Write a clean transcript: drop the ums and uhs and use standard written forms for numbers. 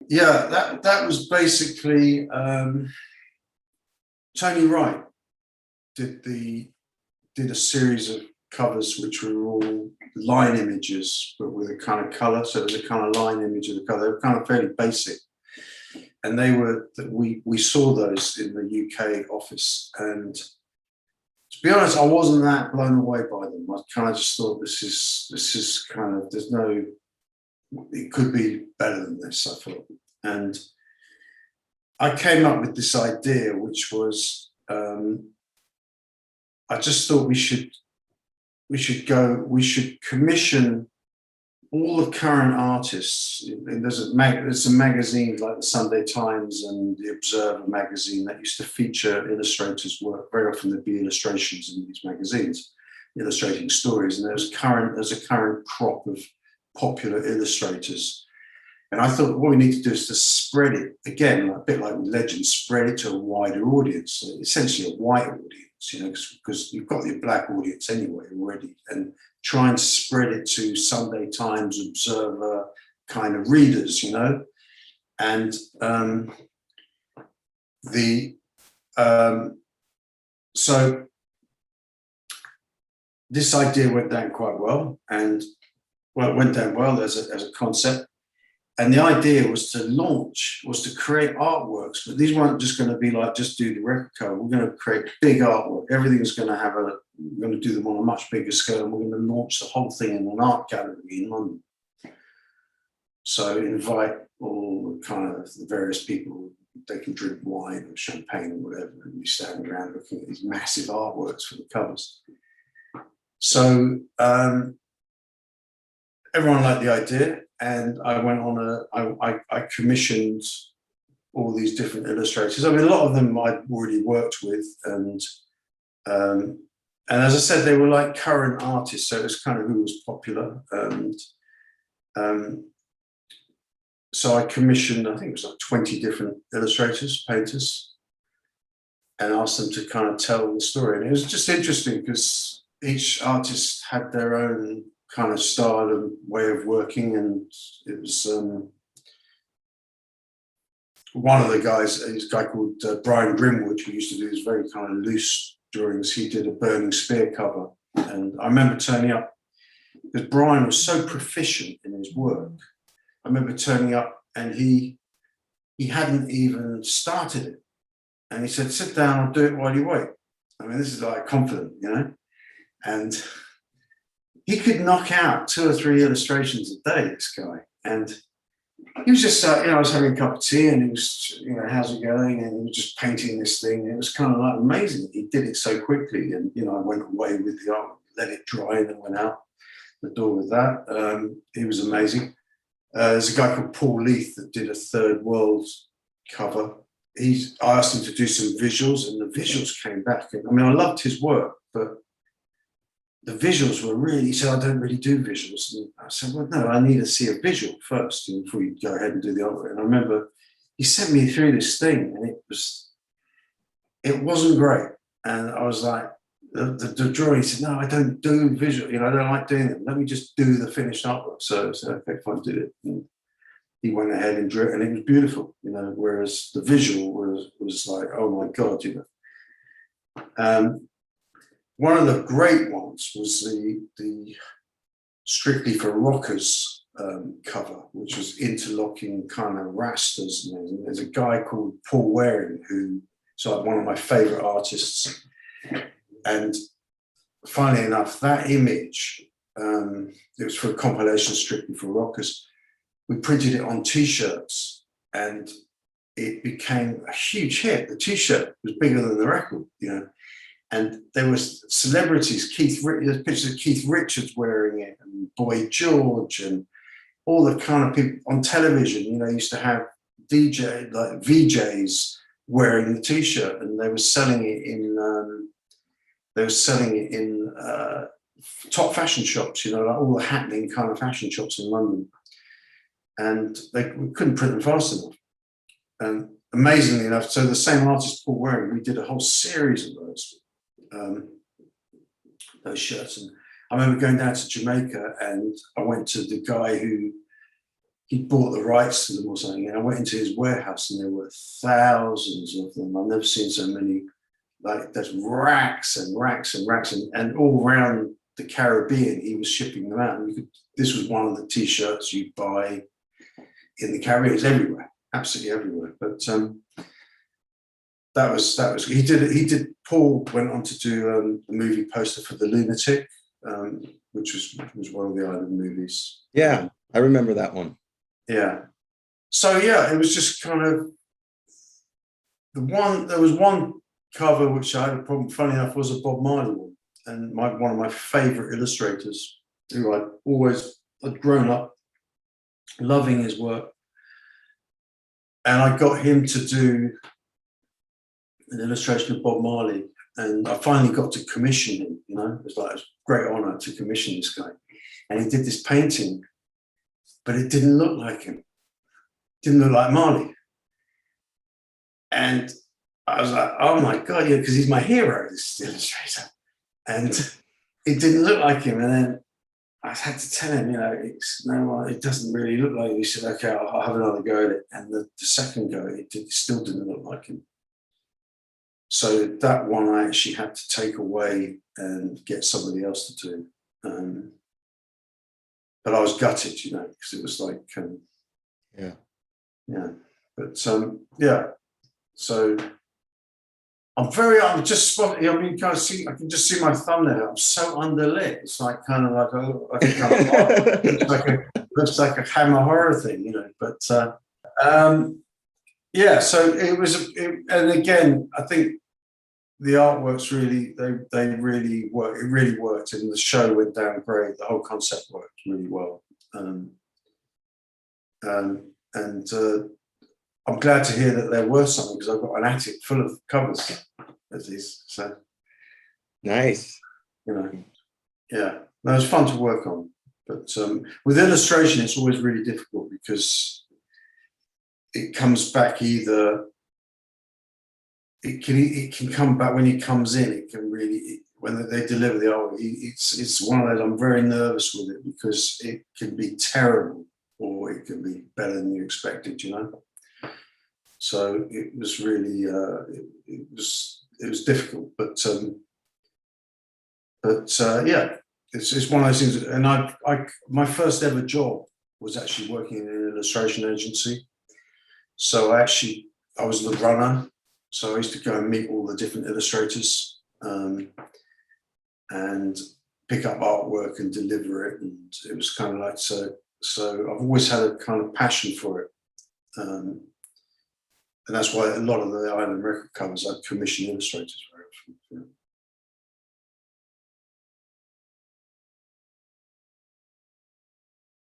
Yeah, that was basically Tony Wright did the did a series of covers which were all line images, but with a kind of color. So it was a kind of line image of the color. They were kind of fairly basic, and they were we saw those in the UK office. And to be honest, I wasn't that blown away by them. I kind of just thought this is kind of there's no it could be better than this. I thought, and I came up with this idea, which was I just thought we should commission all the current artists. There's some magazines like the Sunday Times and the Observer magazine that used to feature illustrators' work. Very often there'd be illustrations in these magazines, illustrating stories, and there's a current crop of popular illustrators. And I thought what we need to do is to spread it, again, a bit like with Legends, spread it to a wider audience, essentially a white audience, because you've got your black audience anyway already, and try and spread it to Sunday Times, Observer kind of readers, and so this idea went down quite well, and it went down well as a concept. And the idea was to create artworks, but these weren't just going to be like, just do the record cover. We're going to create big artwork. Everything's going to we're going to do them on a much bigger scale, and we're going to launch the whole thing in an art gallery in London. So invite all kind of the various people. They can drink wine or champagne or whatever, and we stand around looking at these massive artworks for the covers. So everyone liked the idea. And I went on I commissioned all these different illustrators. I mean, a lot of them I'd already worked with, and as I said, they were like current artists, so it was kind of who was popular. And so I commissioned, I think it was like 20 different illustrators, painters, and asked them to kind of tell the story. And it was just interesting because each artist had their own kind of style and way of working, and it was one of the guys, this guy called Brian Grimwood, who used to do these very kind of loose drawings. He did a Burning Spear cover, and I remember turning up because Brian was so proficient in his work. I remember turning up and he hadn't even started it, and he said, "Sit down, I'll do it while you wait." I mean, this is like confident, and he could knock out 2 or 3 illustrations a day, this guy. And he was just, I was having a cup of tea, and he was, how's it going? And he was just painting this thing. It was kind of like amazing. He did it so quickly. And, I went away with the art, let it dry, and then went out the door with that. He was amazing. There's a guy called Paul Leith that did a Third World cover. I asked him to do some visuals, and the visuals came back. And, I mean, I loved his work, but the visuals were really, he said, "I don't really do visuals." And I said, "Well, no, I need to see a visual first before you go ahead and do the artwork." And I remember he sent me through this thing, and it wasn't great. And I was like, the drawing, he said, "No, I don't do visual, I don't like doing them. Let me just do the finished artwork." So I said, "Okay, fine, do it." And he went ahead and drew it, and it was beautiful, whereas the visual was like, oh my God, One of the great ones was the Strictly for Rockers cover, which was interlocking kind of rastas. And there's a guy called Paul Waring, who's like one of my favorite artists. And funnily enough, that image, it was for a compilation Strictly for Rockers. We printed it on T-shirts, and it became a huge hit. The T-shirt was bigger than the record, And there was celebrities, there's pictures of Keith Richards wearing it, and Boy George, and all the kind of people on television. Used to have VJs wearing the T-shirt, and they were selling it in top fashion shops. Like all the happening kind of fashion shops in London, and we couldn't print them fast enough. And amazingly enough, so the same artist, Paul Waring, we did a whole series of those shirts. And I remember going down to Jamaica, and I went to the guy who he bought the rights to them or something. And I went into his warehouse and there were thousands of them. I've never seen so many. Like there's racks and racks and racks, and all around the Caribbean, he was shipping them out. And this was one of the T-shirts you buy in the Caribbean. It's everywhere, absolutely everywhere. But that was he did. Paul went on to do the movie poster for The Lunatic, which was one of the island movies. Yeah, I remember that one. Yeah. So yeah, it was just kind of there was one cover which I had a problem, funny enough, was a Bob Marley one. And one of my favorite illustrators, who I'd grown up loving his work. And I got him to do an illustration of Bob Marley. And I finally got to commission him, you know. It was a great honor to commission this guy. And he did this painting, but it didn't look like him. It didn't look like Marley. And I was like, oh my God, yeah, because he's my hero, this illustrator. And it didn't look like him. And then I had to tell him, you know, it doesn't really look like him. He said, okay, I'll have another go at it. And the second go, it still didn't look like him. So that one I actually had to take away and get somebody else to do. But I was gutted, you know, because it was like, yeah. But yeah. So I'm just spotting. I mean, I can just see my thumb there. I'm so underlit. It's like kind of looks like a Hammer horror thing, you know. But yeah. So it was, and again, I think the artworks they really worked. It really worked, and the show went down great. The whole concept worked really well. I'm glad to hear that there were some, because I've got an attic full of covers of these. So nice. You know, yeah, no, it was fun to work on. But with illustration, it's always really difficult because it comes back either. It can come back when it comes in. It can really when they deliver the art. It's one of those. I'm very nervous with it because it can be terrible or it can be better than you expected. You know. So it was really it was difficult, but yeah, it's one of those things. And my first ever job was actually working in an illustration agency. So I was the runner. So I used to go and meet all the different illustrators and pick up artwork and deliver it. And it was kind of like so I've always had a kind of passion for it. And that's why a lot of the island record covers I'd commission illustrators for.